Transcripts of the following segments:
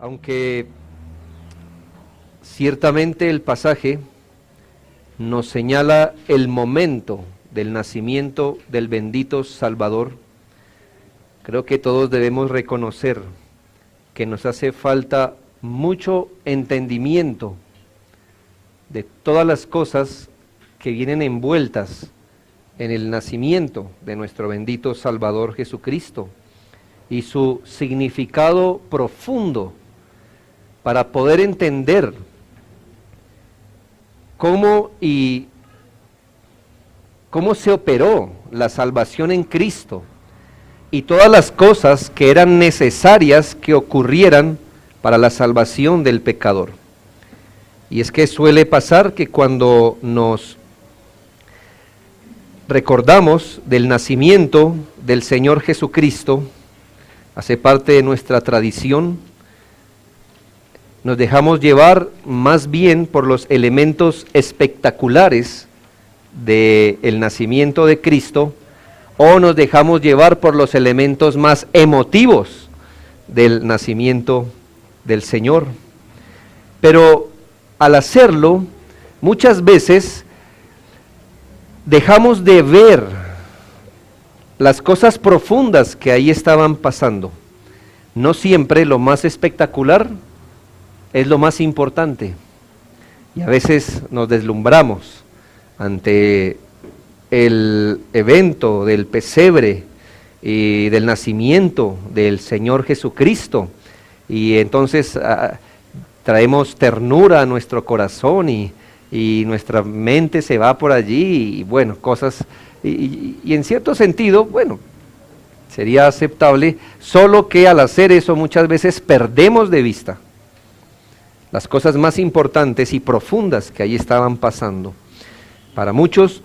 Aunque ciertamente el pasaje nos señala el momento del nacimiento del bendito Salvador, creo que todos debemos reconocer que nos hace falta mucho entendimiento de todas las cosas que vienen envueltas en el nacimiento de nuestro bendito Salvador Jesucristo y su significado profundo para poder entender cómo se operó la salvación en Cristo y todas las cosas que eran necesarias que ocurrieran para la salvación del pecador. Y es que suele pasar que cuando nos recordamos del nacimiento del Señor Jesucristo, hace parte de nuestra tradición, nos dejamos llevar más bien por los elementos espectaculares del nacimiento de Cristo, o nos dejamos llevar por los elementos más emotivos del nacimiento del Señor. Pero al hacerlo, muchas veces dejamos de ver las cosas profundas que ahí estaban pasando. No siempre lo más espectacular es lo más importante, y a veces nos deslumbramos ante el evento del pesebre y del nacimiento del Señor Jesucristo, y entonces traemos ternura a nuestro corazón y nuestra mente se va por allí, y bueno, cosas, y en cierto sentido, bueno, sería aceptable, solo que al hacer eso muchas veces perdemos de vista las cosas más importantes y profundas que ahí estaban pasando. Para muchos,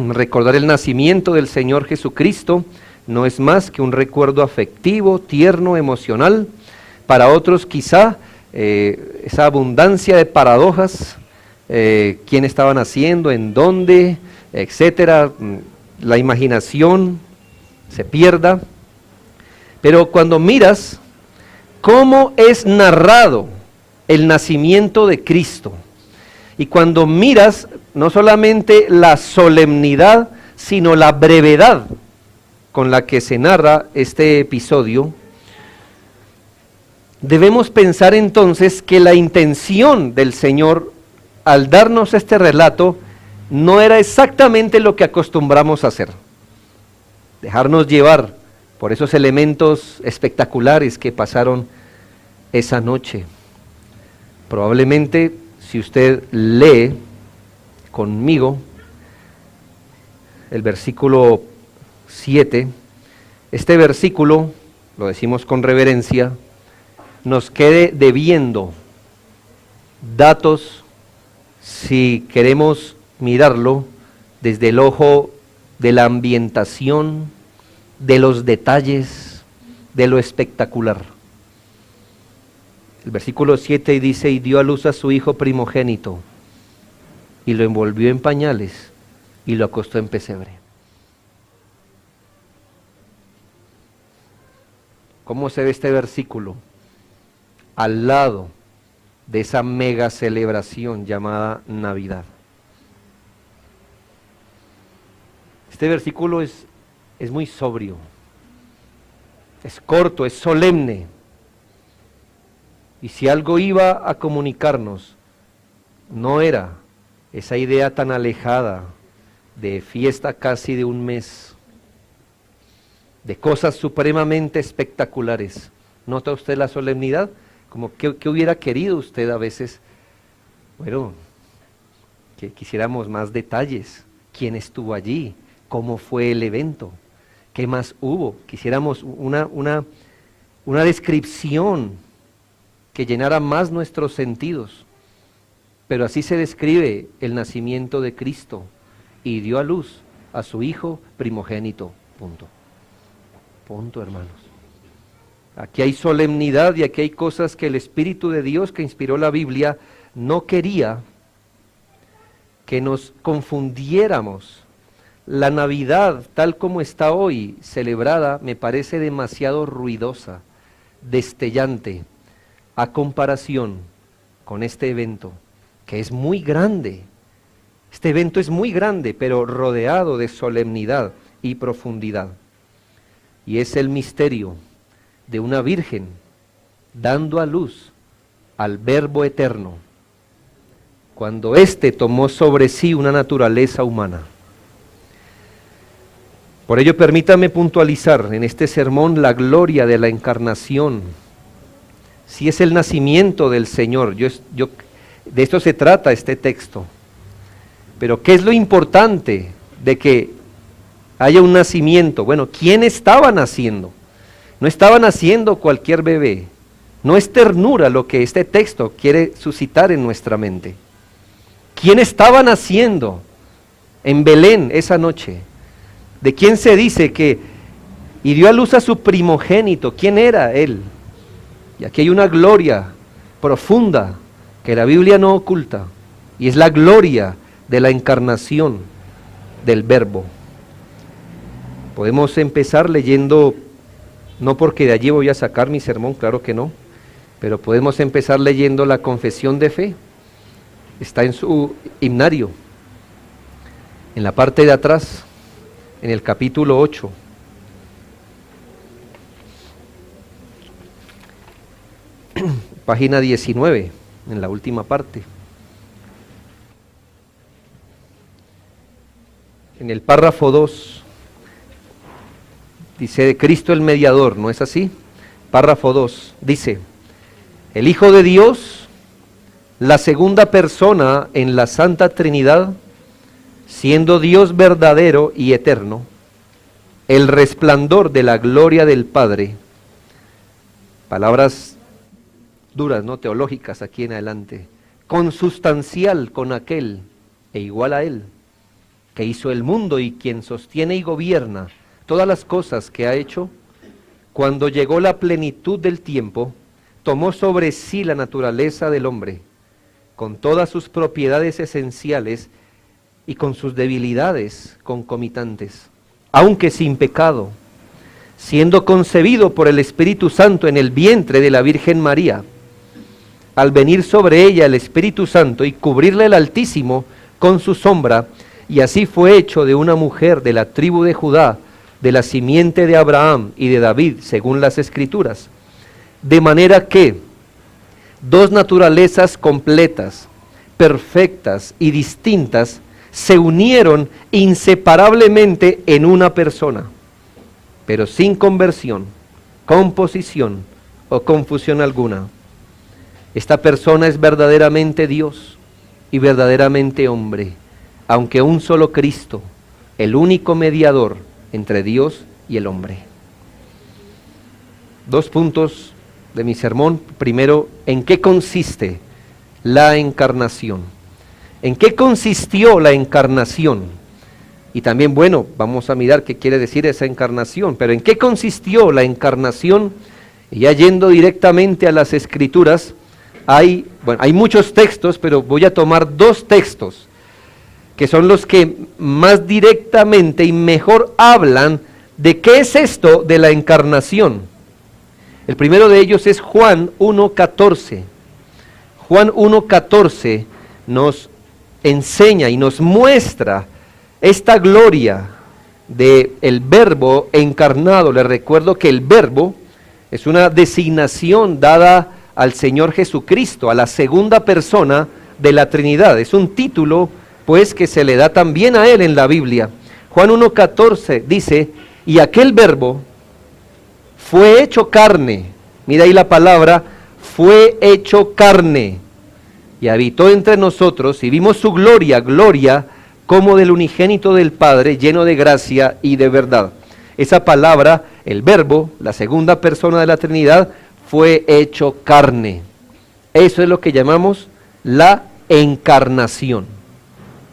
recordar el nacimiento del Señor Jesucristo no es más que un recuerdo afectivo, tierno, emocional. Para otros quizá esa abundancia de paradojas, quién estaban haciendo, en dónde, etcétera, la imaginación se pierda. Pero cuando miras cómo es narrado el nacimiento de Cristo, y cuando miras no solamente la solemnidad, sino la brevedad con la que se narra este episodio, debemos pensar entonces que la intención del Señor al darnos este relato no era exactamente lo que acostumbramos a hacer, dejarnos llevar por esos elementos espectaculares que pasaron esa noche. Probablemente, si usted lee conmigo el versículo 7, este versículo, lo decimos con reverencia, nos quede debiendo datos si queremos mirarlo desde el ojo de la ambientación, de los detalles, de lo espectacular. El versículo 7 dice: y dio a luz a su hijo primogénito, y lo envolvió en pañales, y lo acostó en pesebre. ¿Cómo se ve este versículo? Al lado de esa mega celebración llamada Navidad. Este versículo es muy sobrio, es corto, es solemne. Y si algo iba a comunicarnos, no era esa idea tan alejada de fiesta casi de un mes, de cosas supremamente espectaculares. ¿Nota usted la solemnidad? Como que hubiera querido usted a veces, bueno, que quisiéramos más detalles. ¿Quién estuvo allí? ¿Cómo fue el evento? ¿Qué más hubo? Quisiéramos una descripción que llenara más nuestros sentidos. Pero así se describe el nacimiento de Cristo: y dio a luz a su hijo primogénito. Punto. Punto, hermanos. Aquí hay solemnidad y aquí hay cosas que el Espíritu de Dios que inspiró la Biblia no quería que nos confundiéramos. La Navidad, tal como está hoy celebrada, me parece demasiado ruidosa, destellante, a comparación con este evento, que es muy grande. Este evento es muy grande, pero rodeado de solemnidad y profundidad. Y es el misterio de una virgen dando a luz al Verbo eterno, cuando éste tomó sobre sí una naturaleza humana. Por ello, permítame puntualizar en este sermón la gloria de la encarnación. Si es el nacimiento del Señor, de esto se trata este texto. Pero ¿qué es lo importante de que haya un nacimiento? Bueno, ¿quién estaba naciendo? No estaba naciendo cualquier bebé. No es ternura lo que este texto quiere suscitar en nuestra mente. ¿Quién estaba naciendo en Belén esa noche? ¿De quién se dice que y dio a luz a su primogénito? ¿Quién era él? Y aquí hay una gloria profunda que la Biblia no oculta, y es la gloria de la encarnación del Verbo. Podemos empezar leyendo, no porque de allí voy a sacar mi sermón, claro que no, pero podemos empezar leyendo la confesión de fe. Está en su himnario, en la parte de atrás, en el capítulo 8. Página 19, en la última parte. En el párrafo 2, dice de Cristo el mediador, ¿no es así? Párrafo 2, dice, el Hijo de Dios, la segunda persona en la Santa Trinidad, siendo Dios verdadero y eterno, el resplandor de la gloria del Padre. Palabras duras, no teológicas aquí en adelante. Consustancial con aquel e igual a él, que hizo el mundo y quien sostiene y gobierna todas las cosas que ha hecho, cuando llegó la plenitud del tiempo, tomó sobre sí la naturaleza del hombre, con todas sus propiedades esenciales y con sus debilidades concomitantes, aunque sin pecado, siendo concebido por el Espíritu Santo en el vientre de la Virgen María. Al venir sobre ella el Espíritu Santo y cubrirle el Altísimo con su sombra, y así fue hecho de una mujer de la tribu de Judá, de la simiente de Abraham y de David, según las Escrituras. De manera que dos naturalezas completas, perfectas y distintas se unieron inseparablemente en una persona, pero sin conversión, composición o confusión alguna. Esta persona es verdaderamente Dios y verdaderamente hombre, aunque un solo Cristo, el único mediador entre Dios y el hombre. 2 puntos de mi sermón. Primero, ¿en qué consiste la encarnación? ¿En qué consistió la encarnación? Y también, bueno, vamos a mirar qué quiere decir esa encarnación, pero ¿en qué consistió la encarnación? Y ya yendo directamente a las Escrituras, hay muchos textos, pero voy a tomar 2 textos, que son los que más directamente y mejor hablan de qué es esto de la encarnación. El primero de ellos es Juan 1:14. Juan 1:14 nos enseña y nos muestra esta gloria del Verbo encarnado. Les recuerdo que el Verbo es una designación dada al Señor Jesucristo, a la segunda persona de la Trinidad. Es un título, pues, que se le da también a Él en la Biblia. Juan 1:14 dice, y aquel Verbo fue hecho carne. Mira ahí la palabra, fue hecho carne, y habitó entre nosotros, y vimos su gloria, gloria como del unigénito del Padre, lleno de gracia y de verdad. Esa palabra, el Verbo, la segunda persona de la Trinidad, fue hecho carne. Eso es lo que llamamos la encarnación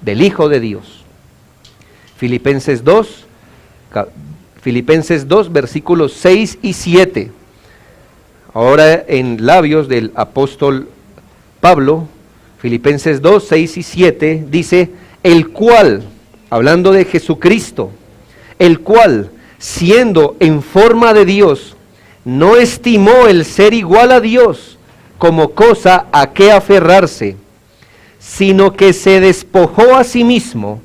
del Hijo de Dios. Filipenses 2, versículos 6 y 7. Ahora en labios del apóstol Pablo, Filipenses 2, 6 y 7, dice, el cual, hablando de Jesucristo, el cual, siendo en forma de Dios, no estimó el ser igual a Dios como cosa a que aferrarse, sino que se despojó a sí mismo,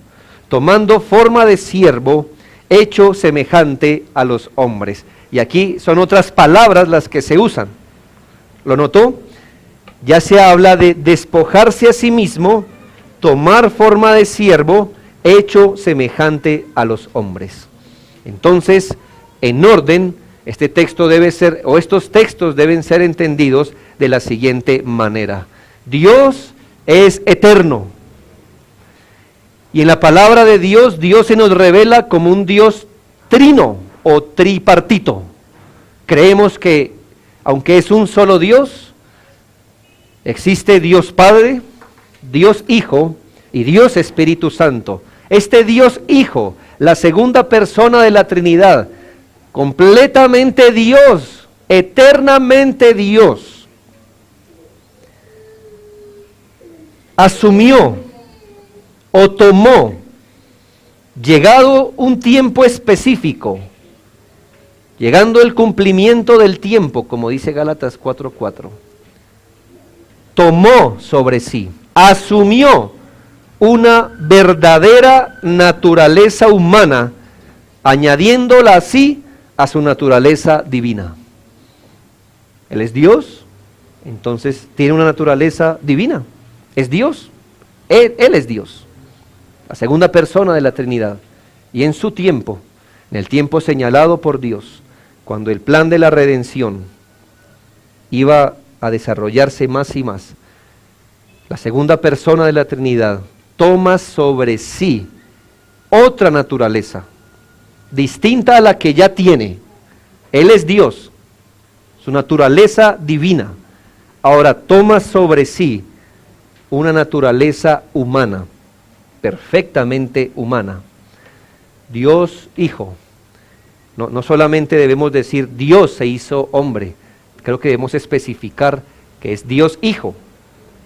tomando forma de siervo, hecho semejante a los hombres. Y aquí son otras palabras las que se usan. ¿Lo notó? Ya se habla de despojarse a sí mismo, tomar forma de siervo, hecho semejante a los hombres. Entonces, en orden, este texto debe ser, o estos textos deben ser entendidos de la siguiente manera. Dios es eterno. Y en la palabra de Dios, Dios se nos revela como un Dios trino o tripartito. Creemos que, aunque es un solo Dios, existe Dios Padre, Dios Hijo y Dios Espíritu Santo. Este Dios Hijo, la segunda persona de la Trinidad, completamente Dios, eternamente Dios, asumió o tomó, llegado un tiempo específico, llegando el cumplimiento del tiempo, como dice Gálatas 4:4, tomó sobre sí, asumió una verdadera naturaleza humana, añadiéndola así a su naturaleza divina. Él es Dios, entonces tiene una naturaleza divina, es Dios, Él es Dios, la segunda persona de la Trinidad, y en su tiempo, en el tiempo señalado por Dios, cuando el plan de la redención iba a desarrollarse más y más, la segunda persona de la Trinidad toma sobre sí otra naturaleza, distinta a la que ya tiene. Él es Dios, su naturaleza divina. Ahora toma sobre sí una naturaleza humana, perfectamente humana. Dios Hijo. No solamente debemos decir Dios se hizo hombre, creo que debemos especificar que es Dios Hijo,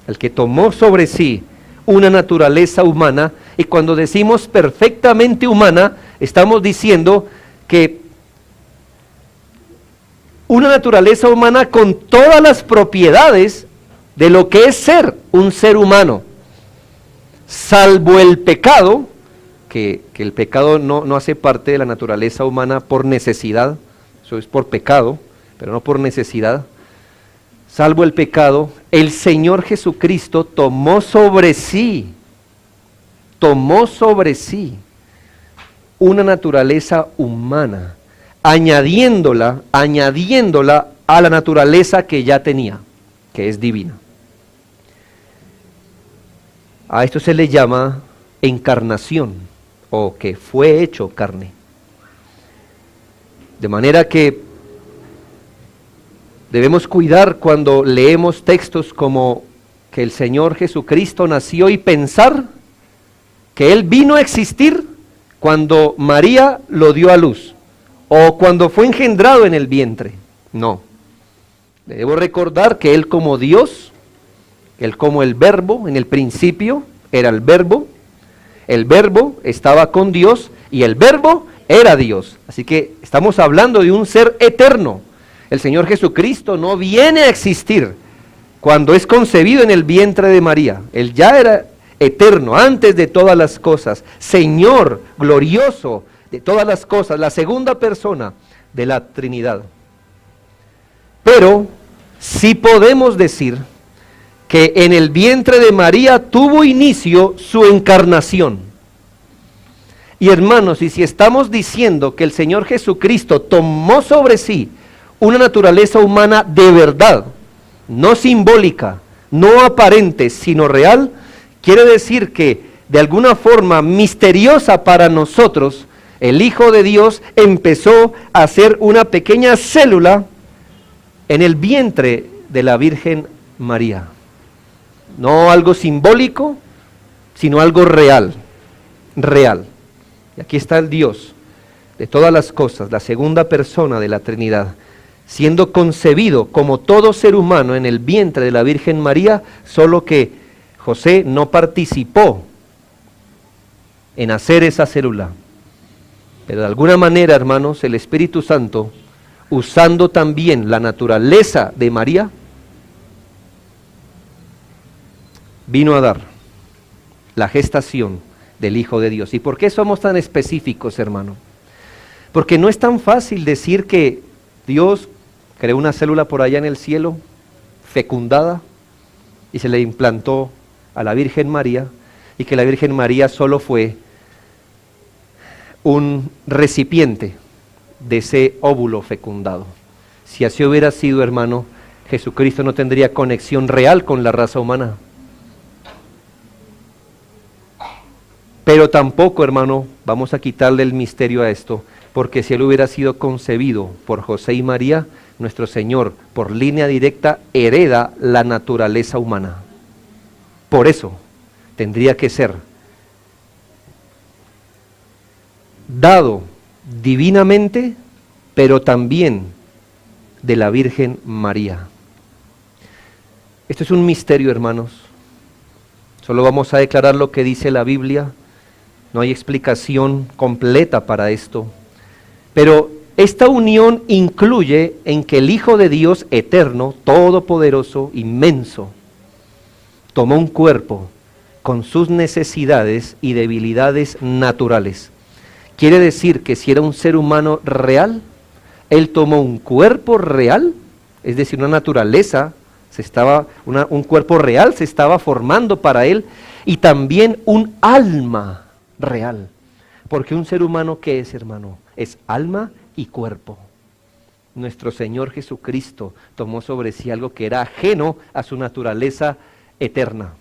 el que tomó sobre sí una naturaleza humana, y cuando decimos perfectamente humana, estamos diciendo que una naturaleza humana con todas las propiedades de lo que es ser un ser humano, salvo el pecado, que el pecado no hace parte de la naturaleza humana por necesidad, eso es por pecado, pero no por necesidad. Salvo el pecado, el Señor Jesucristo tomó sobre sí una naturaleza humana, añadiéndola a la naturaleza que ya tenía, que es divina. A esto se le llama encarnación, o que fue hecho carne. De manera que debemos cuidar cuando leemos textos como que el Señor Jesucristo nació y pensar que Él vino a existir cuando María lo dio a luz o cuando fue engendrado en el vientre. No. Debo recordar que Él como Dios, Él como el Verbo, en el principio era el Verbo estaba con Dios y el Verbo era Dios. Así que estamos hablando de un ser eterno. El Señor Jesucristo no viene a existir cuando es concebido en el vientre de María. Él ya era eterno, antes de todas las cosas, Señor glorioso de todas las cosas, la segunda persona de la Trinidad. Pero sí podemos decir que en el vientre de María tuvo inicio su encarnación. Y hermanos, y si estamos diciendo que el Señor Jesucristo tomó sobre sí una naturaleza humana de verdad, no simbólica, no aparente, sino real, quiere decir que de alguna forma misteriosa para nosotros, el Hijo de Dios empezó a ser una pequeña célula en el vientre de la Virgen María. No algo simbólico, sino algo real, real. Y aquí está el Dios de todas las cosas, la segunda persona de la Trinidad, siendo concebido como todo ser humano en el vientre de la Virgen María, solo que José no participó en hacer esa célula. Pero de alguna manera, hermanos, el Espíritu Santo, usando también la naturaleza de María, vino a dar la gestación del Hijo de Dios. ¿Y por qué somos tan específicos, hermano? Porque no es tan fácil decir que Dios creó una célula por allá en el cielo, fecundada, y se le implantó a la Virgen María, y que la Virgen María solo fue un recipiente de ese óvulo fecundado. Si así hubiera sido, hermano, Jesucristo no tendría conexión real con la raza humana. Pero tampoco, hermano, vamos a quitarle el misterio a esto, porque si él hubiera sido concebido por José y María, nuestro Señor, por línea directa, hereda la naturaleza humana. Por eso, tendría que ser dado divinamente, pero también de la Virgen María. Esto es un misterio, hermanos. Solo vamos a declarar lo que dice la Biblia. No hay explicación completa para esto. Pero esta unión incluye en que el Hijo de Dios eterno, todopoderoso, inmenso, tomó un cuerpo con sus necesidades y debilidades naturales. Quiere decir que si era un ser humano real, él tomó un cuerpo real, es decir, una naturaleza, un cuerpo real se estaba formando para él, y también un alma real. Porque un ser humano, ¿qué es, hermano? Es alma y cuerpo. Nuestro Señor Jesucristo tomó sobre sí algo que era ajeno a su naturaleza eterna.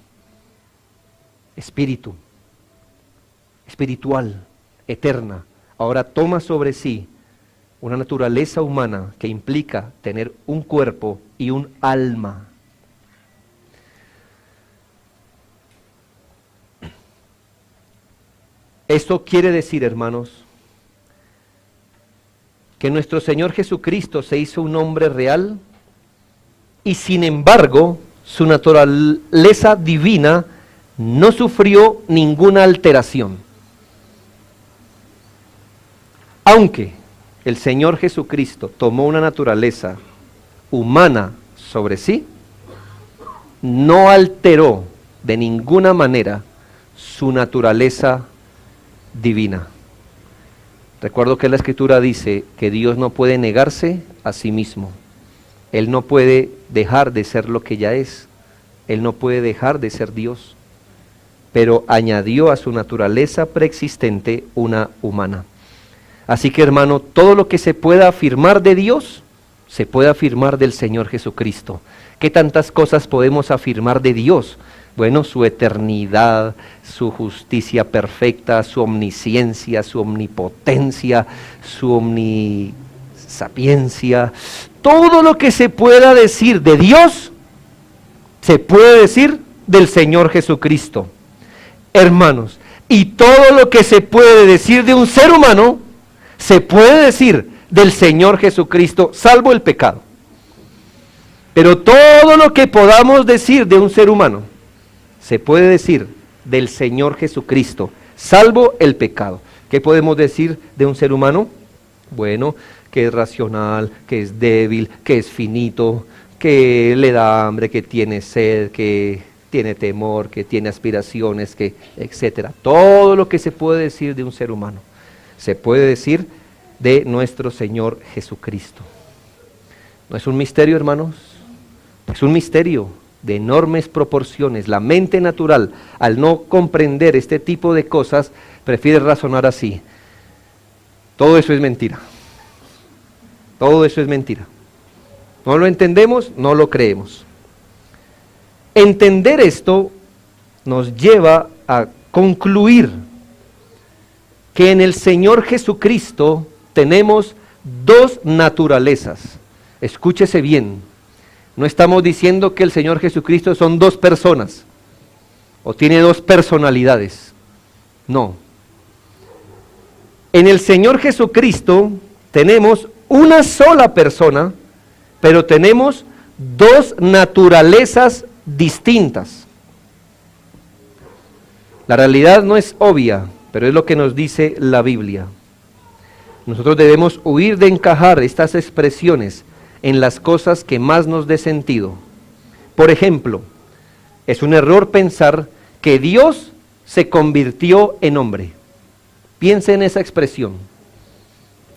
Espíritu, espiritual, eterna. Ahora toma sobre sí una naturaleza humana que implica tener un cuerpo y un alma. Esto quiere decir, hermanos, que nuestro Señor Jesucristo se hizo un hombre real y sin embargo su naturaleza divina no sufrió ninguna alteración. Aunque el Señor Jesucristo tomó una naturaleza humana sobre sí, no alteró de ninguna manera su naturaleza divina. Recuerdo que la Escritura dice que Dios no puede negarse a sí mismo. Él no puede dejar de ser lo que ya es. Él no puede dejar de ser Dios. Pero añadió a su naturaleza preexistente una humana. Así que, hermano, todo lo que se pueda afirmar de Dios, se puede afirmar del Señor Jesucristo. ¿Qué tantas cosas podemos afirmar de Dios? Bueno, su eternidad, su justicia perfecta, su omnisciencia, su omnipotencia, su omnisapiencia. Todo lo que se pueda decir de Dios, se puede decir del Señor Jesucristo. Hermanos, y todo lo que se puede decir de un ser humano, se puede decir del Señor Jesucristo, salvo el pecado. Pero todo lo que podamos decir de un ser humano, se puede decir del Señor Jesucristo, salvo el pecado. ¿Qué podemos decir de un ser humano? Bueno, que es racional, que es débil, que es finito, que le da hambre, que tiene sed, que tiene temor, que tiene aspiraciones, que etcétera. Todo lo que se puede decir de un ser humano, se puede decir de nuestro Señor Jesucristo. ¿No es un misterio, hermanos? Es un misterio de enormes proporciones. La mente natural, al no comprender este tipo de cosas, prefiere razonar así. Todo eso es mentira. Todo eso es mentira. No lo entendemos, no lo creemos. Entender esto nos lleva a concluir que en el Señor Jesucristo tenemos dos naturalezas. Escúchese bien. No estamos diciendo que el Señor Jesucristo son dos personas o tiene dos personalidades. No. En el Señor Jesucristo tenemos una sola persona, pero tenemos dos naturalezas distintas. La realidad no es obvia, pero es lo que nos dice la Biblia. Nosotros debemos huir de encajar estas expresiones en las cosas que más nos dé sentido. Por ejemplo, Es un error pensar que Dios se convirtió en hombre. Piense en esa expresión.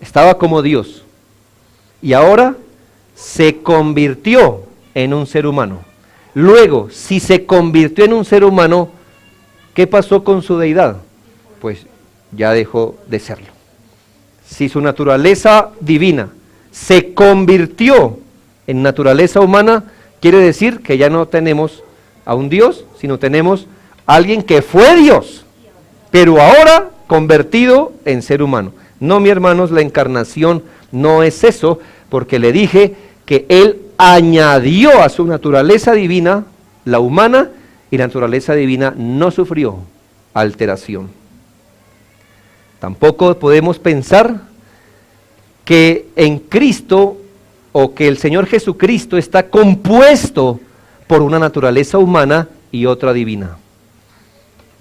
Estaba como Dios y ahora se convirtió en un ser humano. Luego, si se convirtió en un ser humano, ¿qué pasó con su deidad? Pues ya dejó de serlo. Si su naturaleza divina se convirtió en naturaleza humana, quiere decir que ya no tenemos a un Dios, sino tenemos a alguien que fue Dios, pero ahora convertido en ser humano. No, mis hermanos, la encarnación no es eso, porque le dije que Él añadió a su naturaleza divina, la humana, y la naturaleza divina no sufrió alteración. Tampoco podemos pensar que en Cristo o que el Señor Jesucristo está compuesto por una naturaleza humana y otra divina.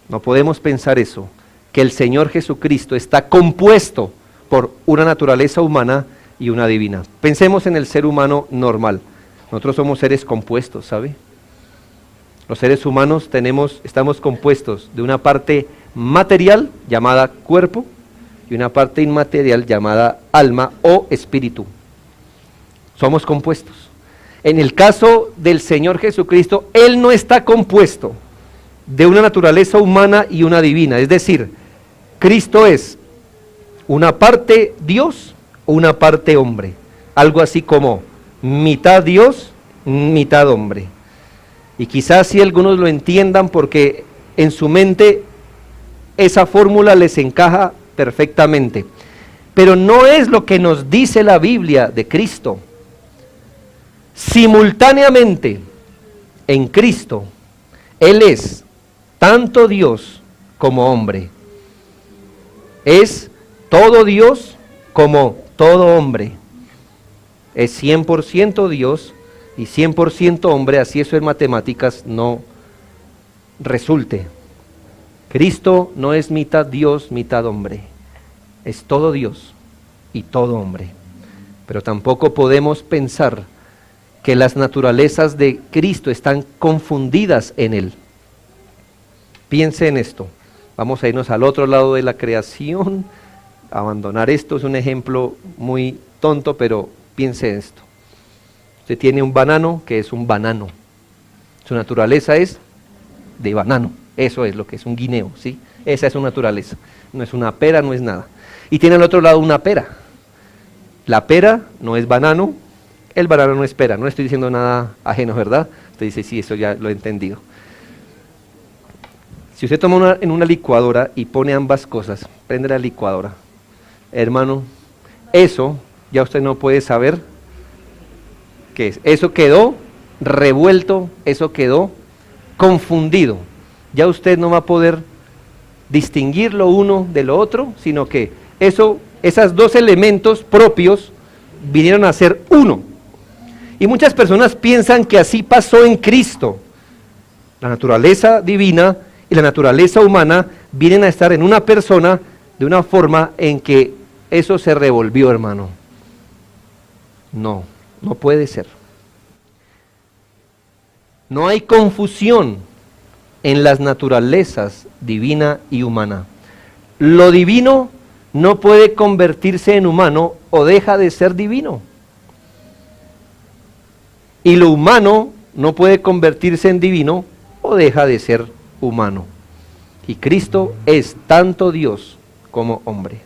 No podemos pensar eso, que el Señor Jesucristo está compuesto por una naturaleza humana y una divina. Pensemos en el ser humano normal. Nosotros somos seres compuestos, ¿sabe? Los seres humanos estamos compuestos de una parte material llamada cuerpo y una parte inmaterial llamada alma o espíritu. Somos compuestos. En el caso del Señor Jesucristo, Él no está compuesto de una naturaleza humana y una divina. Es decir, Cristo es una parte Dios o una parte hombre. Algo así como mitad Dios, mitad hombre. Y quizás si algunos lo entiendan porque en su mente esa fórmula les encaja perfectamente. Pero no es lo que nos dice la Biblia de Cristo. Simultáneamente, en Cristo, Él es tanto Dios como hombre. Es todo Dios como todo hombre. Es 100% Dios y 100% hombre, así eso en matemáticas no resulte. Cristo no es mitad Dios, mitad hombre. Es todo Dios y todo hombre. Pero tampoco podemos pensar que las naturalezas de Cristo están confundidas en Él. Piense en esto. Vamos a irnos al otro lado de la creación. Abandonar esto es un ejemplo muy tonto, pero piense en esto. Usted tiene un banano que es un banano. Su naturaleza es de banano. Eso es lo que es un guineo, ¿sí? Esa es su naturaleza. No es una pera, no es nada. Y tiene al otro lado una pera. La pera no es banano, el banano no es pera. No estoy diciendo nada ajeno, ¿verdad? Usted dice, sí, eso ya lo he entendido. Si usted toma en una licuadora y pone ambas cosas, prende la licuadora, hermano, eso ya usted no puede saber qué es. Eso quedó revuelto, eso quedó confundido. Ya usted no va a poder distinguir lo uno de lo otro, sino que esos dos elementos propios vinieron a ser uno. Y muchas personas piensan que así pasó en Cristo. La naturaleza divina y la naturaleza humana vienen a estar en una persona de una forma en que eso se revolvió, hermano. No, no puede ser. No hay confusión en las naturalezas divina y humana. Lo divino no puede convertirse en humano o deja de ser divino. Y lo humano no puede convertirse en divino o deja de ser humano. Y Cristo es tanto Dios como hombre.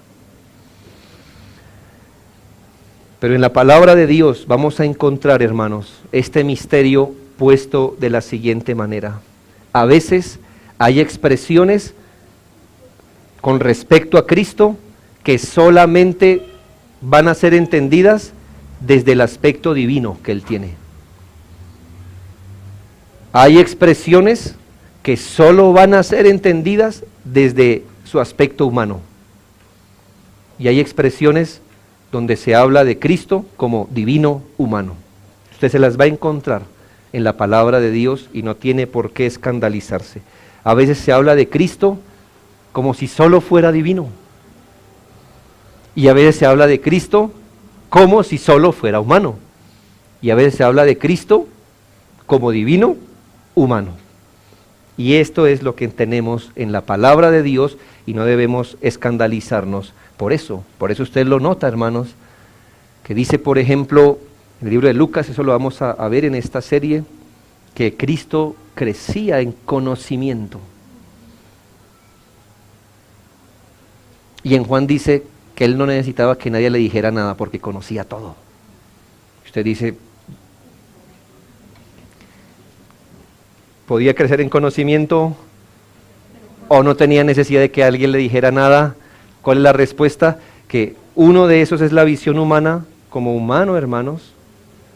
Pero en la palabra de Dios vamos a encontrar, hermanos, este misterio puesto de la siguiente manera. A veces hay expresiones con respecto a Cristo que solamente van a ser entendidas desde el aspecto divino que Él tiene. Hay expresiones que solo van a ser entendidas desde su aspecto humano. Y hay expresiones donde se habla de Cristo como divino humano. Usted se las va a encontrar en la palabra de Dios y no tiene por qué escandalizarse. A veces se habla de Cristo como si solo fuera divino. Y a veces se habla de Cristo como si solo fuera humano. Y a veces se habla de Cristo como divino humano. Y esto es lo que tenemos en la palabra de Dios y no debemos escandalizarnos por eso. Por eso usted lo nota, hermanos, que dice, por ejemplo, en el libro de Lucas, eso lo vamos a ver en esta serie, que Cristo crecía en conocimiento. Y en Juan dice que él no necesitaba que nadie le dijera nada porque conocía todo. Usted dice, ¿podía crecer en conocimiento o no tenía necesidad de que alguien le dijera nada? ¿Cuál es la respuesta? Que uno de esos es la visión humana como humano, hermanos.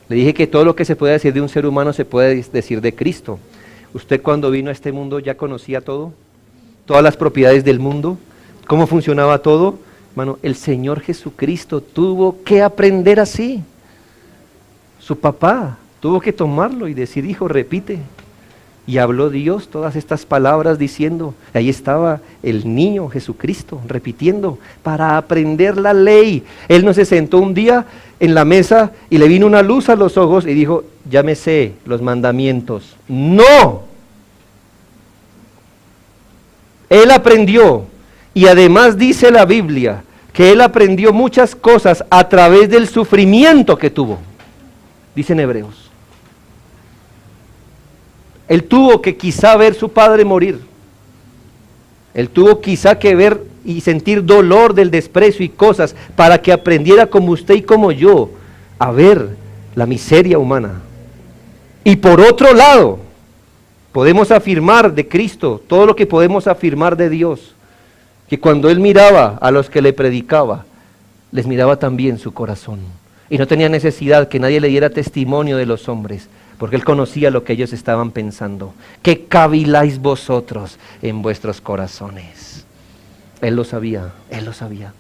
Le dije que todo lo que se puede decir de un ser humano se puede decir de Cristo. ¿Usted cuando vino a este mundo ya conocía todo? ¿Todas las propiedades del mundo? ¿Cómo funcionaba todo? Hermano, el Señor Jesucristo tuvo que aprender así. Su papá tuvo que tomarlo y decir, hijo, repite. Y habló Dios todas estas palabras diciendo, ahí estaba el niño Jesucristo repitiendo para aprender la ley. Él no se sentó un día en la mesa y le vino una luz a los ojos y dijo, ya me sé los mandamientos. ¡No! Él aprendió y además dice la Biblia que él aprendió muchas cosas a través del sufrimiento que tuvo. Dicen Hebreos. Él tuvo que quizá ver su padre morir. Él tuvo quizá que ver y sentir dolor del desprecio y cosas para que aprendiera como usted y como yo a ver la miseria humana. Y por otro lado, podemos afirmar de Cristo todo lo que podemos afirmar de Dios, que cuando Él miraba a los que le predicaba, les miraba también su corazón. Y no tenía necesidad que nadie le diera testimonio de los hombres, porque Él conocía lo que ellos estaban pensando. ¿Qué caviláis vosotros en vuestros corazones? Él lo sabía, Él lo sabía.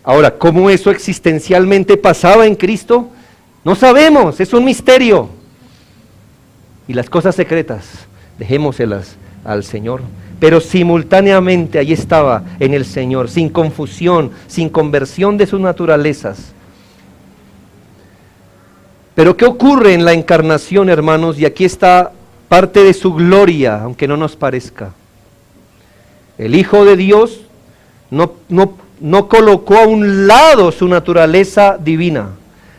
Ahora, ¿cómo eso existencialmente pasaba en Cristo? No sabemos, es un misterio. Y las cosas secretas, dejémoselas al Señor. Pero simultáneamente ahí estaba en el Señor, sin confusión, sin conversión de sus naturalezas. Pero ¿qué ocurre en la encarnación, hermanos? Y aquí está parte de su gloria, aunque no nos parezca. El Hijo de Dios no colocó a un lado su naturaleza divina,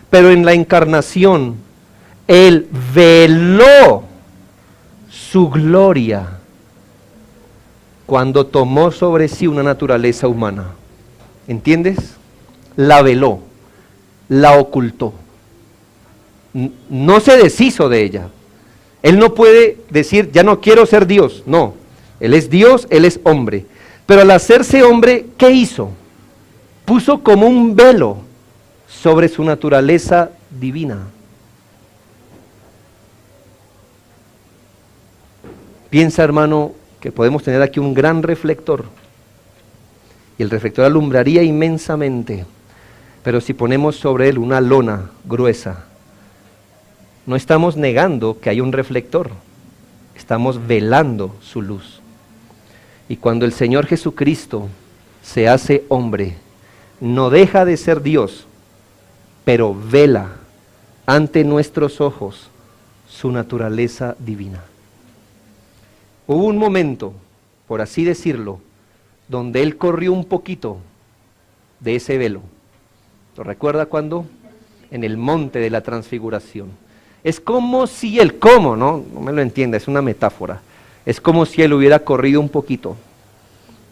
pero en la encarnación Él veló su gloria cuando tomó sobre sí una naturaleza humana. ¿Entiendes? La veló, la ocultó. No se deshizo de ella. Él no puede decir, ya no quiero ser Dios. No, Él es Dios, Él es hombre. Pero al hacerse hombre, ¿qué hizo? Puso como un velo sobre su naturaleza divina. Piensa, hermano, que podemos tener aquí un gran reflector. Y el reflector alumbraría inmensamente. Pero si ponemos sobre él una lona gruesa, no estamos negando que hay un reflector, estamos velando su luz. Y cuando el Señor Jesucristo se hace hombre, no deja de ser Dios, pero vela ante nuestros ojos su naturaleza divina. Hubo un momento, por así decirlo, donde Él corrió un poquito de ese velo. ¿Lo recuerda cuando? En el monte de la transfiguración. Es como si Él, ¿cómo? No me lo entienda, es una metáfora. Es como si Él hubiera corrido un poquito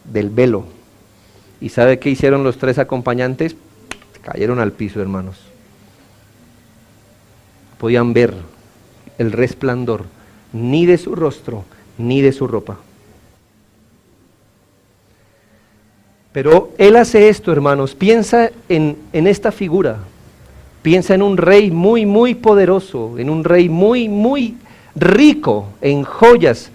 del velo. ¿Y sabe qué hicieron los tres acompañantes? Cayeron al piso, hermanos. Podían ver el resplandor, ni de su rostro, ni de su ropa. Pero Él hace esto, hermanos. Piensa en esta figura. Piensa en un rey muy, muy poderoso, en un rey muy, muy rico en joyas.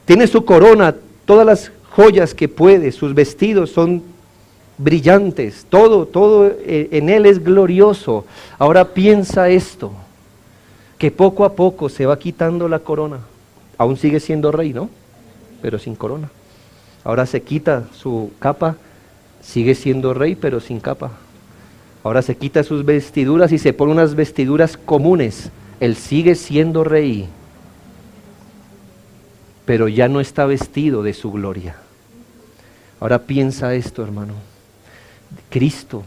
Tiene su corona, todas las joyas que puede, sus vestidos son brillantes, todo en él es glorioso. Ahora piensa esto, que poco a poco se va quitando la corona. Aún sigue siendo rey, ¿no? Pero sin corona. Ahora se quita su capa, sigue siendo rey, pero sin capa. Ahora se quita sus vestiduras y se pone unas vestiduras comunes. Él sigue siendo rey. pero ya no está vestido de su gloria. Ahora piensa esto, hermano. Cristo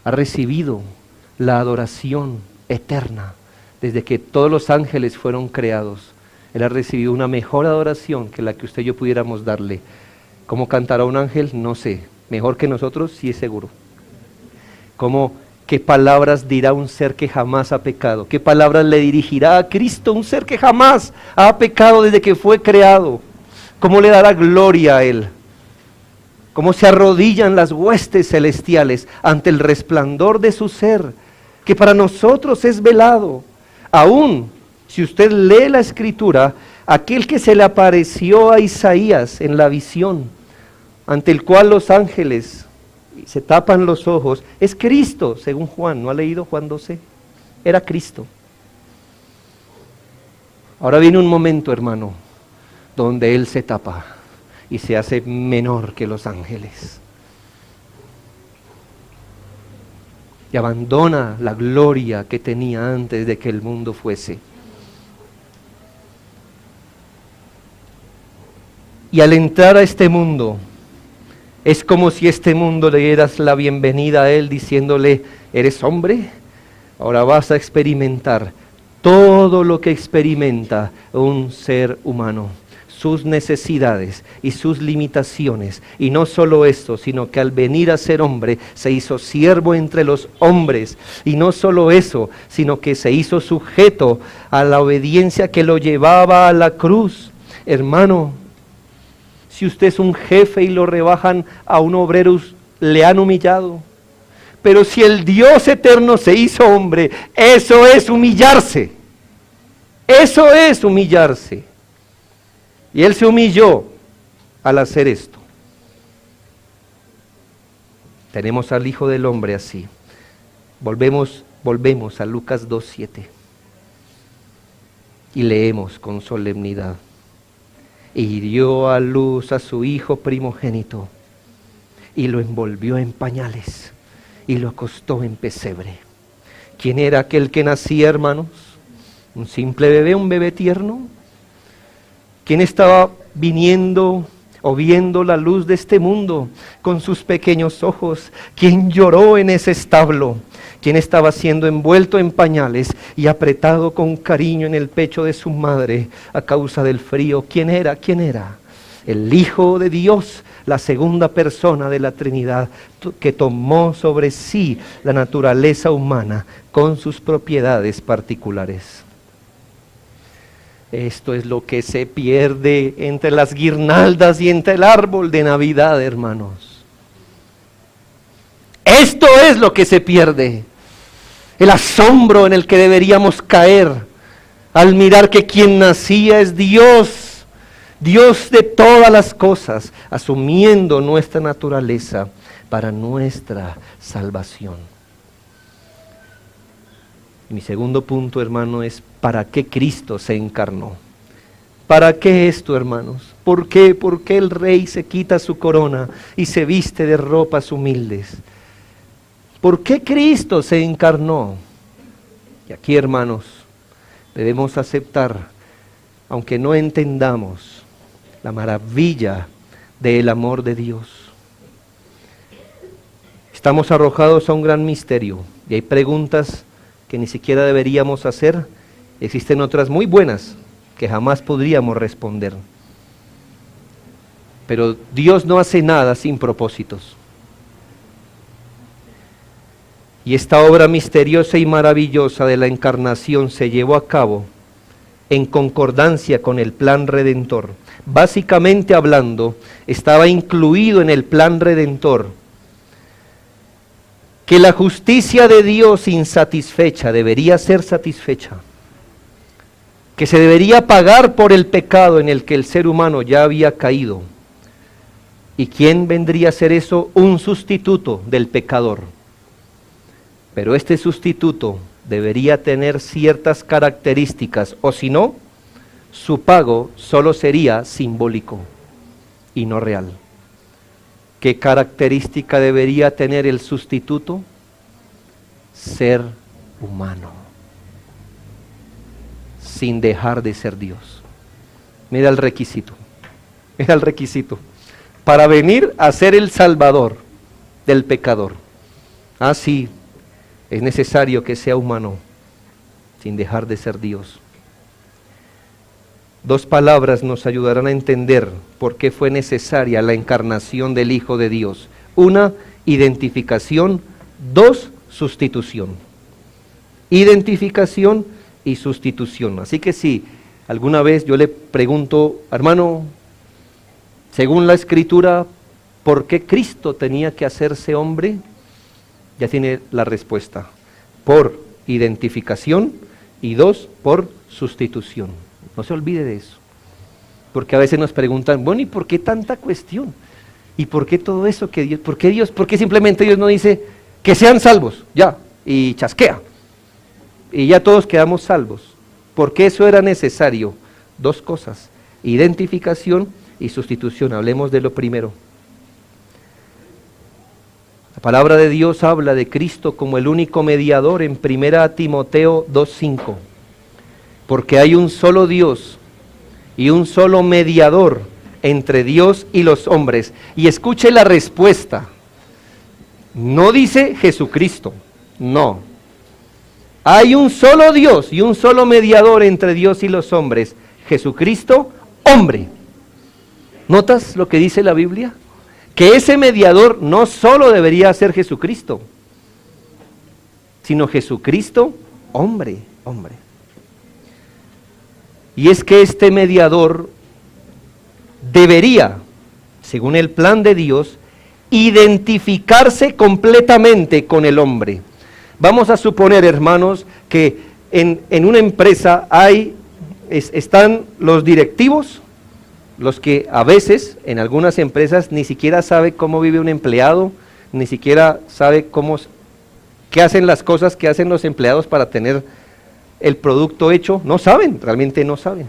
ha recibido la adoración eterna desde que todos los ángeles fueron creados. Él ha recibido una mejor adoración que la que usted y yo pudiéramos darle. ¿Cómo cantará un ángel? No sé. Mejor que nosotros, sí es seguro. ¿Qué palabras dirá un ser que jamás ha pecado? ¿Qué palabras le dirigirá a Cristo, un ser que jamás ha pecado desde que fue creado? ¿Cómo le dará gloria a Él? ¿Cómo se arrodillan las huestes celestiales ante el resplandor de su ser, que para nosotros es velado? Aún, si usted lee la Escritura, aquel que se le apareció a Isaías en la visión, ante el cual los ángeles se tapan los ojos, es Cristo, según Juan. ¿No ha leído Juan 12? Era Cristo. Ahora viene un momento, hermano, donde Él se tapa y se hace menor que los ángeles. Y abandona la gloria que tenía antes de que el mundo fuese. Y al entrar a este mundo, es como si este mundo le dieras la bienvenida a Él diciéndole, ¿eres hombre? Ahora vas a experimentar todo lo que experimenta un ser humano, sus necesidades y sus limitaciones. Y no solo esto, sino que al venir a ser hombre, se hizo siervo entre los hombres. Y no solo eso, sino que se hizo sujeto a la obediencia que lo llevaba a la cruz. Hermano, si usted es un jefe y lo rebajan a un obrero, le han humillado. Pero si el Dios eterno se hizo hombre, eso es humillarse. Eso es humillarse. Y Él se humilló al hacer esto. Tenemos al Hijo del Hombre así. Volvemos a Lucas 2:7 y leemos con solemnidad. Y dio a luz a su hijo primogénito, y lo envolvió en pañales, y lo acostó en pesebre. ¿Quién era aquel que nacía, hermanos? ¿Un simple bebé, un bebé tierno? ¿Quién estaba viniendo o viendo la luz de este mundo con sus pequeños ojos? ¿Quién lloró en ese establo? ¿Quién estaba siendo envuelto en pañales y apretado con cariño en el pecho de su madre a causa del frío? ¿Quién era? ¿Quién era? El Hijo de Dios, la segunda persona de la Trinidad, que tomó sobre sí la naturaleza humana con sus propiedades particulares. Esto es lo que se pierde entre las guirnaldas y entre el árbol de Navidad, hermanos. Esto es lo que se pierde. El asombro en el que deberíamos caer al mirar que quien nacía es Dios, Dios de todas las cosas, asumiendo nuestra naturaleza para nuestra salvación. Mi segundo punto, hermano, es ¿para qué Cristo se encarnó? ¿Para qué esto, hermanos? ¿Por qué? ¿Por qué el Rey se quita su corona y se viste de ropas humildes? ¿Por qué Cristo se encarnó? Y aquí, hermanos, debemos aceptar, aunque no entendamos, la maravilla del amor de Dios. Estamos arrojados a un gran misterio y hay preguntas que ni siquiera deberíamos hacer. Existen otras muy buenas que jamás podríamos responder. Pero Dios no hace nada sin propósitos. Y esta obra misteriosa y maravillosa de la encarnación se llevó a cabo en concordancia con el plan redentor. Básicamente hablando, estaba incluido en el plan redentor que la justicia de Dios insatisfecha debería ser satisfecha, que se debería pagar por el pecado en el que el ser humano ya había caído. ¿Y quién vendría a ser eso? Un sustituto del pecador. Pero este sustituto debería tener ciertas características, o si no, su pago solo sería simbólico y no real. ¿Qué característica debería tener el sustituto? Ser humano, sin dejar de ser Dios. Mira el requisito. era el requisito, para venir a ser el Salvador del pecador. Ah, sí, es necesario que sea humano, sin dejar de ser Dios. Dos palabras nos ayudarán a entender por qué fue necesaria la encarnación del Hijo de Dios. Una, identificación. Dos, sustitución. Identificación y sustitución. Así que si alguna vez yo le pregunto, hermano, según la Escritura, ¿por qué Cristo tenía que hacerse hombre? Ya tiene la respuesta. Por identificación y dos, por sustitución. No se olvide de eso. Porque a veces nos preguntan, bueno, ¿y por qué tanta cuestión? ¿Y por qué todo eso que Dios, por qué simplemente Dios no dice que sean salvos, ya, y chasquea? Y ya todos quedamos salvos. ¿Por qué eso era necesario? Dos cosas, identificación y sustitución. Hablemos de lo primero. La palabra de Dios habla de Cristo como el único mediador en 1 Timoteo 2:5. Porque hay un solo Dios y un solo mediador entre Dios y los hombres. Y escuche la respuesta. No dice Jesucristo, no. Hay un solo Dios y un solo mediador entre Dios y los hombres. Jesucristo, hombre. ¿Notas lo que dice la Biblia? Que ese mediador no solo debería ser Jesucristo, sino Jesucristo, hombre. Y es que este mediador debería, según el plan de Dios, identificarse completamente con el hombre. Vamos a suponer, hermanos, que en una empresa están los directivos, los que a veces en algunas empresas ni siquiera sabe cómo vive un empleado, ni siquiera sabe qué hacen las cosas que hacen los empleados para tener el producto hecho, no saben, realmente no saben.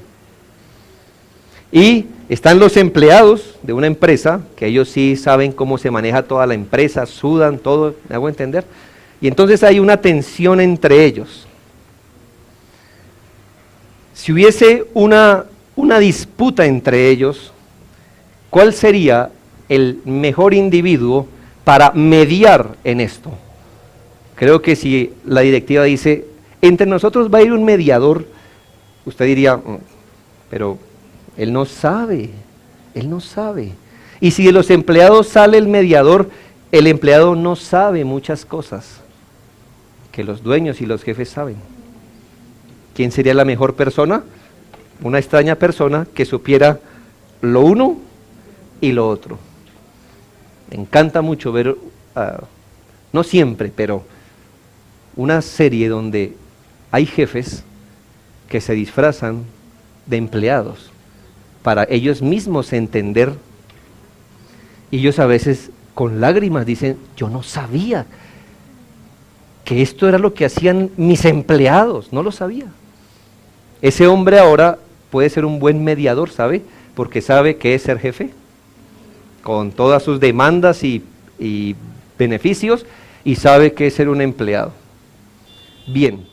Y están los empleados de una empresa, que ellos sí saben cómo se maneja toda la empresa, sudan, todo, ¿me hago entender? Y entonces hay una tensión entre ellos. Si hubiese una disputa entre ellos, ¿cuál sería el mejor individuo para mediar en esto? Creo que si la directiva dice, entre nosotros va a ir un mediador, usted diría, pero él no sabe. Y si de los empleados sale el mediador, el empleado no sabe muchas cosas que los dueños y los jefes saben. ¿Quién sería la mejor persona? Una extraña persona que supiera lo uno y lo otro. Me encanta mucho ver, no siempre, pero una serie donde hay jefes que se disfrazan de empleados para ellos mismos entender, y ellos a veces con lágrimas dicen, yo no sabía que esto era lo que hacían mis empleados, no lo sabía. Ese hombre ahora puede ser un buen mediador, ¿sabe? Porque sabe qué es ser jefe, con todas sus demandas y beneficios, y sabe qué es ser un empleado. Bien,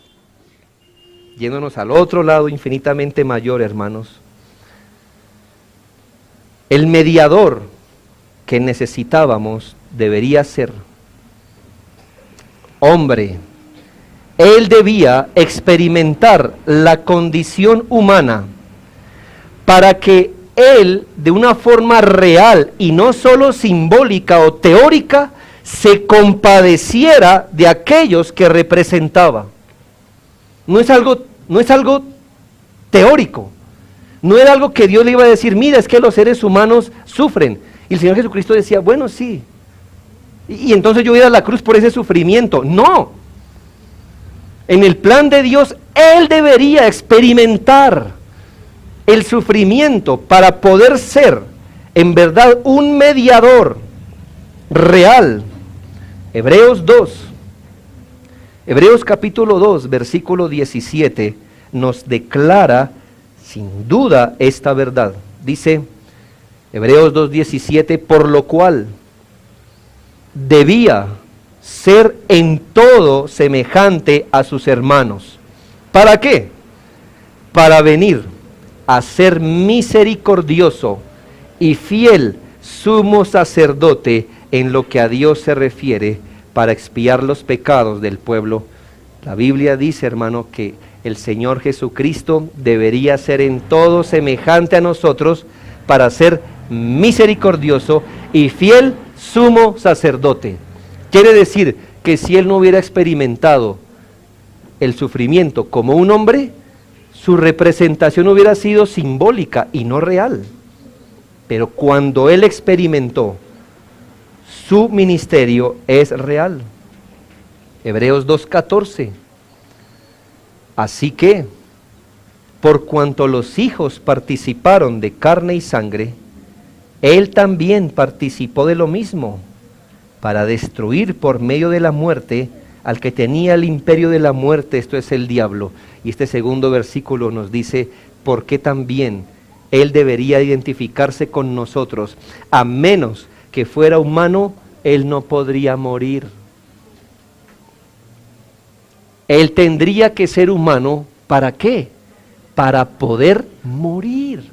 yéndonos al otro lado infinitamente mayor, hermanos, el mediador que necesitábamos debería ser hombre. Él debía experimentar la condición humana para que él, de una forma real y no solo simbólica o teórica, se compadeciera de aquellos que representaba. No es algo teórico, no era algo que Dios le iba a decir, mira, es que los seres humanos sufren. Y el Señor Jesucristo decía, bueno, sí, y entonces yo voy a ir a la cruz por ese sufrimiento. No, en el plan de Dios, Él debería experimentar el sufrimiento para poder ser, en verdad, un mediador real. Hebreos capítulo 2, versículo 17, nos declara sin duda esta verdad. Dice, Hebreos 2:17, por lo cual debía ser en todo semejante a sus hermanos. ¿Para qué? Para venir a ser misericordioso y fiel sumo sacerdote en lo que a Dios se refiere para expiar los pecados del pueblo. La Biblia dice, hermano, que el Señor Jesucristo debería ser en todo semejante a nosotros para ser misericordioso y fiel sumo sacerdote. Quiere decir que si Él no hubiera experimentado el sufrimiento como un hombre, su representación hubiera sido simbólica y no real. Pero cuando Él experimentó, su ministerio es real. Hebreos 2:14. Así que, por cuanto los hijos participaron de carne y sangre, Él también participó de lo mismo, para destruir por medio de la muerte al que tenía el imperio de la muerte, esto es el diablo. Y este segundo versículo nos dice por qué también Él debería identificarse con nosotros. A menos que fuera humano, Él no podría morir. Él tendría que ser humano, ¿para qué? Para poder morir.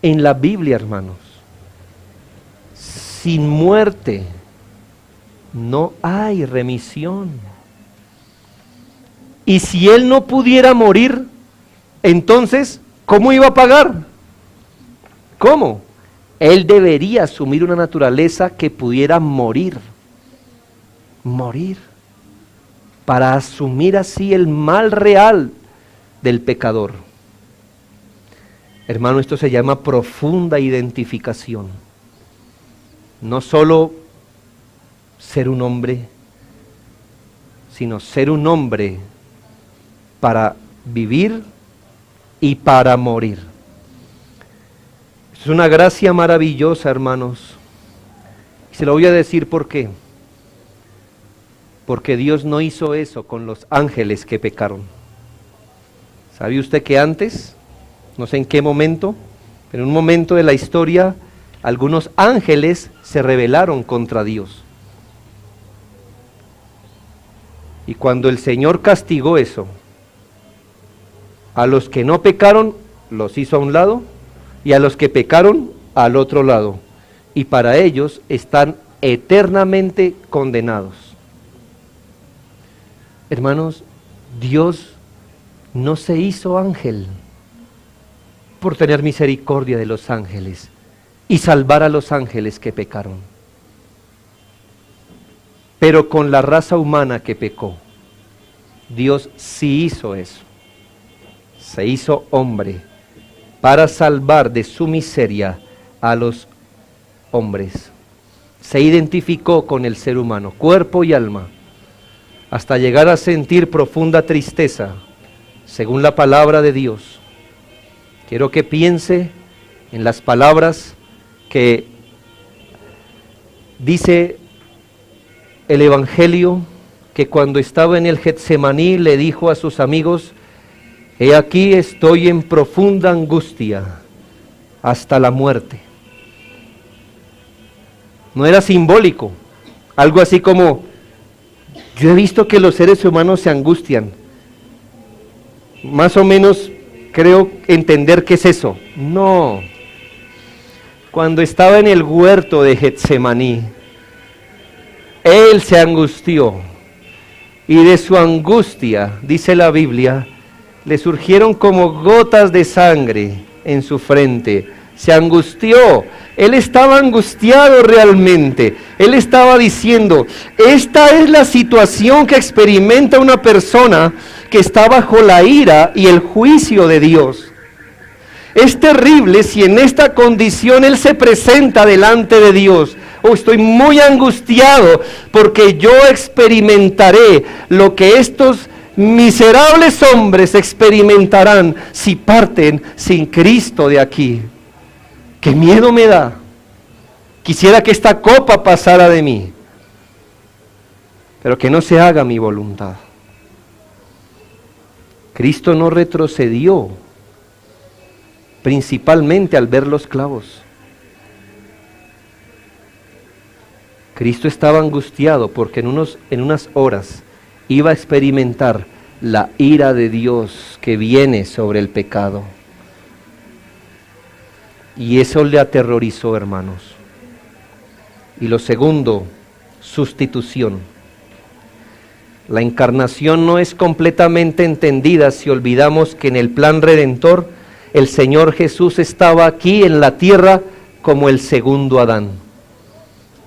En la Biblia, hermanos, sin muerte no hay remisión. Y si Él no pudiera morir, entonces, ¿cómo iba a pagar? ¿Cómo? Él debería asumir una naturaleza que pudiera morir, para asumir así el mal real del pecador. Hermano, esto se llama profunda identificación. No solo ser un hombre, sino ser un hombre para vivir y para morir. Es una gracia maravillosa, hermanos. Y se lo voy a decir por qué. Porque Dios no hizo eso con los ángeles que pecaron. ¿Sabe usted que antes, no sé en qué momento, pero en un momento de la historia, algunos ángeles se rebelaron contra Dios? Y cuando el Señor castigó eso, a los que no pecaron, los hizo a un lado, y a los que pecaron, al otro lado. Y para ellos están eternamente condenados. Hermanos, Dios no se hizo ángel por tener misericordia de los ángeles y salvar a los ángeles que pecaron. Pero con la raza humana que pecó, Dios sí hizo eso. Se hizo hombre para salvar de su miseria a los hombres. Se identificó con el ser humano, cuerpo y alma, hasta llegar a sentir profunda tristeza, según la palabra de Dios. Quiero que piense en las palabras que dice el Evangelio, que cuando estaba en el Getsemaní le dijo a sus amigos: he aquí estoy en profunda angustia hasta la muerte. No era simbólico, algo así como: yo he visto que los seres humanos se angustian. Más o menos creo entender qué es eso. No. Cuando estaba en el huerto de Getsemaní, Él se angustió. Y de su angustia, dice la Biblia, le surgieron como gotas de sangre en su frente. Se angustió. Él estaba angustiado realmente. Él estaba diciendo: esta es la situación que experimenta una persona que está bajo la ira y el juicio de Dios. Es terrible si en esta condición Él se presenta delante de Dios. Oh, estoy muy angustiado porque yo experimentaré lo que estos miserables hombres experimentarán si parten sin Cristo de aquí. ¡Qué miedo me da! Quisiera que esta copa pasara de mí, pero que no se haga mi voluntad. Cristo no retrocedió, principalmente al ver los clavos. Cristo estaba angustiado porque en unas horas iba a experimentar la ira de Dios que viene sobre el pecado. Y eso le aterrorizó, hermanos. Y lo segundo, sustitución. La encarnación no es completamente entendida si olvidamos que en el plan redentor el Señor Jesús estaba aquí en la tierra como el segundo Adán,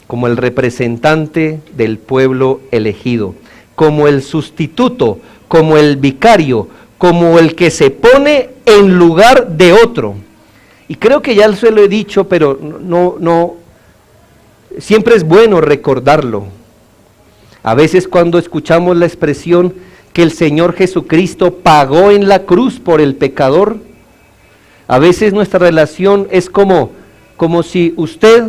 como el representante del pueblo elegido, como el sustituto, como el vicario, como el que se pone en lugar de otro. Y creo que ya se lo he dicho, pero no, siempre es bueno recordarlo. A veces cuando escuchamos la expresión que el Señor Jesucristo pagó en la cruz por el pecador, a veces nuestra relación es como si usted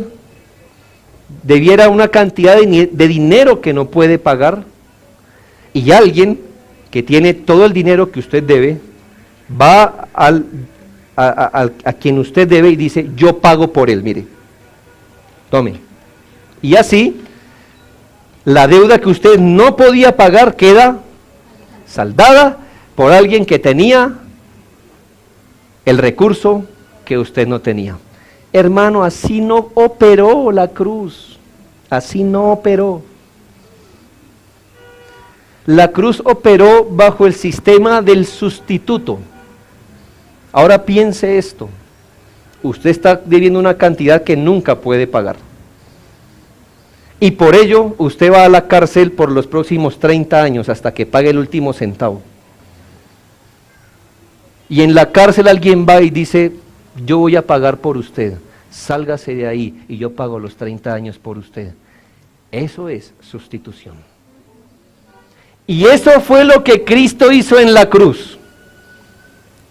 debiera una cantidad de dinero que no puede pagar, y alguien que tiene todo el dinero que usted debe, va a quien usted debe y dice, yo pago por él, mire, tome. Y así, la deuda que usted no podía pagar queda saldada por alguien que tenía el recurso que usted no tenía. Hermano, así no operó la cruz, así no operó. La cruz operó bajo el sistema del sustituto. Ahora piense esto, usted está debiendo una cantidad que nunca puede pagar. Y por ello usted va a la cárcel por los próximos 30 años hasta que pague el último centavo. Y en la cárcel alguien va y dice, yo voy a pagar por usted, sálgase de ahí y yo pago los 30 años por usted. Eso es sustitución. Y eso fue lo que Cristo hizo en la cruz.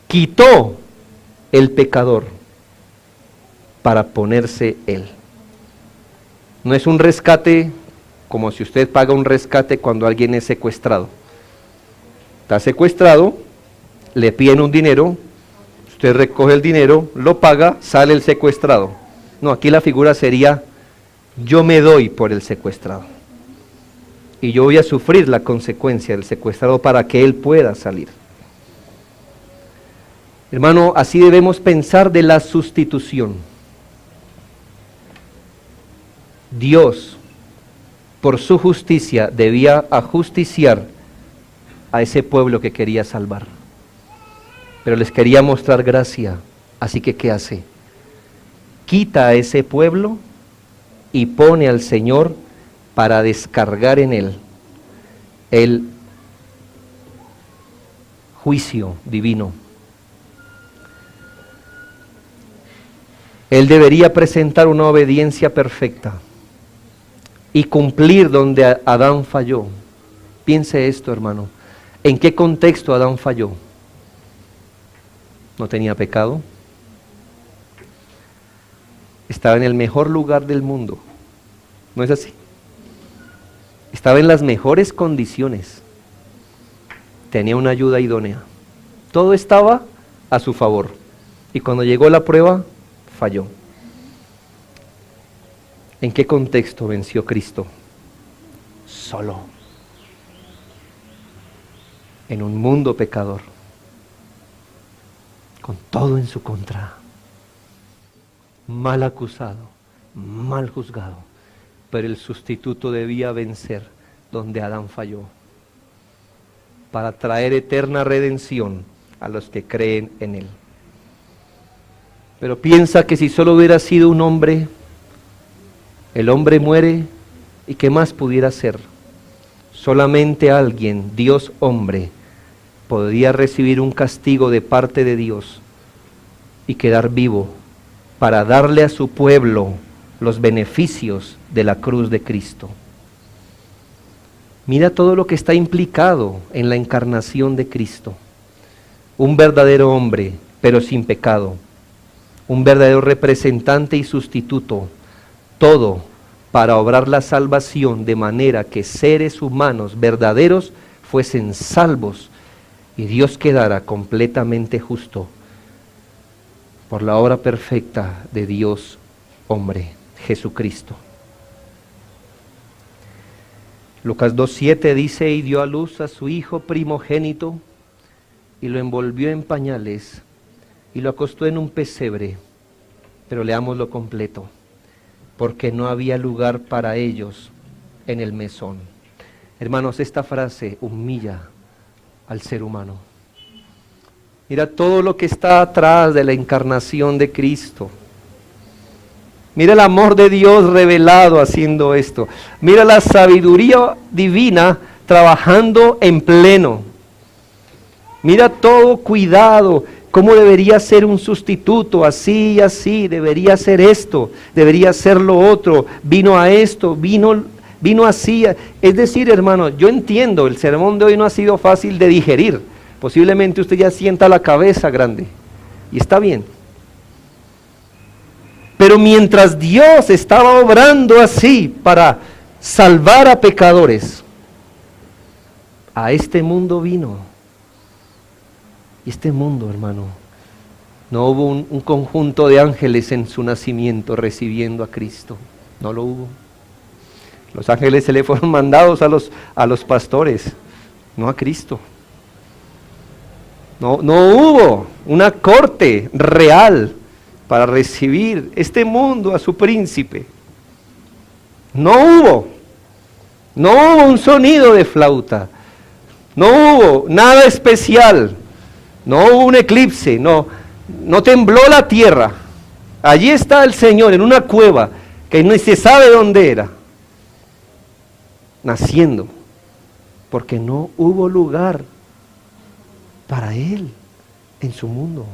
Quitó el pecador para ponerse él. No es un rescate como si usted paga un rescate cuando alguien es secuestrado. Está secuestrado, le piden un dinero, usted recoge el dinero, lo paga, sale el secuestrado. No, aquí la figura sería, yo me doy por el secuestrado. Y yo voy a sufrir la consecuencia del secuestrado para que él pueda salir. Hermano, así debemos pensar de la sustitución. Dios, por su justicia, debía ajusticiar a ese pueblo que quería salvar. Pero les quería mostrar gracia, así que ¿qué hace? Quita a ese pueblo y pone al Señor para descargar en él el juicio divino. Él debería presentar una obediencia perfecta y cumplir donde Adán falló. Piense esto, hermano. ¿En qué contexto Adán falló? No tenía pecado. Estaba en el mejor lugar del mundo. ¿No es así? Estaba en las mejores condiciones. Tenía una ayuda idónea. Todo estaba a su favor. Y cuando llegó la prueba, falló. ¿En qué contexto venció Cristo? Solo. En un mundo pecador. Con todo en su contra. Mal acusado, mal juzgado. Pero el sustituto debía vencer donde Adán falló. Para traer eterna redención a los que creen en él. Pero piensa que si solo hubiera sido un hombre, el hombre muere y ¿qué más pudiera ser? Solamente alguien, Dios hombre, podía recibir un castigo de parte de Dios y quedar vivo para darle a su pueblo los beneficios de la cruz de Cristo. Mira todo lo que está implicado en la encarnación de Cristo. Un verdadero hombre, pero sin pecado. Un verdadero representante y sustituto, todo para obrar la salvación de manera que seres humanos verdaderos fuesen salvos y Dios quedara completamente justo por la obra perfecta de Dios hombre, Jesucristo. Lucas 2:7 dice, y dio a luz a su hijo primogénito y lo envolvió en pañales y lo acostó en un pesebre Pero leámoslo completo. Porque no había lugar para ellos en el mesón. Hermanos, esta frase humilla al ser humano. Mira todo lo que está atrás de la encarnación de Cristo. Mira el amor de Dios revelado haciendo esto. Mira la sabiduría divina trabajando en pleno. Mira todo cuidado, cómo debería ser un sustituto, así y así, debería ser esto, debería ser lo otro, vino a esto, vino así. Es decir, hermano, yo entiendo, el sermón de hoy no ha sido fácil de digerir. Posiblemente usted ya sienta la cabeza grande, y está bien. Pero mientras Dios estaba obrando así para salvar a pecadores, a este mundo vino. Y este mundo, hermano, no hubo un conjunto de ángeles en su nacimiento recibiendo a Cristo. No lo hubo. Los ángeles se le fueron mandados a los pastores, no a Cristo. No hubo una corte real para recibir este mundo a su príncipe. No hubo un sonido de flauta, no hubo nada especial, no hubo un eclipse, no tembló la tierra. Allí está el Señor en una cueva que no se sabe dónde era, naciendo, porque no hubo lugar para Él en su mundo.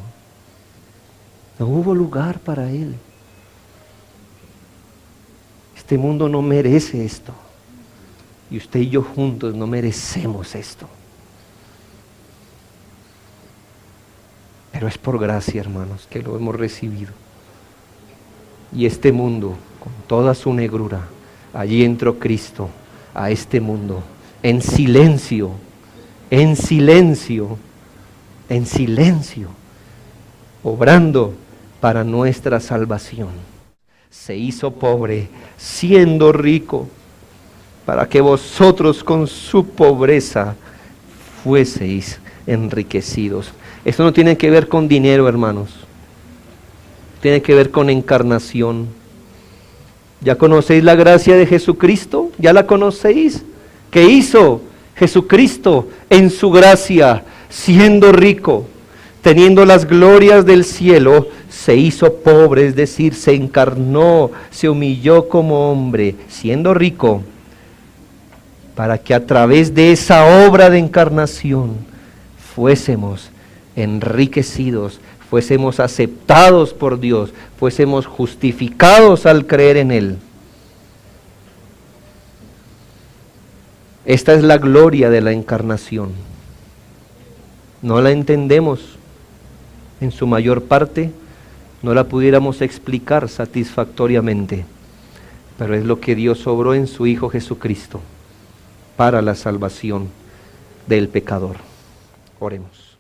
No hubo lugar para Él. Este mundo no merece esto. Y usted y yo juntos no merecemos esto. Pero es por gracia, hermanos, que lo hemos recibido. Y este mundo, con toda su negrura, allí entró Cristo a este mundo, en silencio, obrando para nuestra salvación. Se hizo pobre, siendo rico, para que vosotros con su pobreza fueseis enriquecidos. Esto no tiene que ver con dinero, hermanos. Tiene que ver con encarnación. ¿Ya conocéis la gracia de Jesucristo? ¿Ya la conocéis? ¿Qué hizo Jesucristo en su gracia, siendo rico, teniendo las glorias del cielo? Se hizo pobre, es decir, se encarnó, se humilló como hombre, siendo rico, para que a través de esa obra de encarnación fuésemos enriquecidos, fuésemos aceptados por Dios, fuésemos justificados al creer en Él. Esta es la gloria de la encarnación. No la entendemos en su mayor parte, no la pudiéramos explicar satisfactoriamente, pero es lo que Dios obró en su Hijo Jesucristo para la salvación del pecador. Oremos.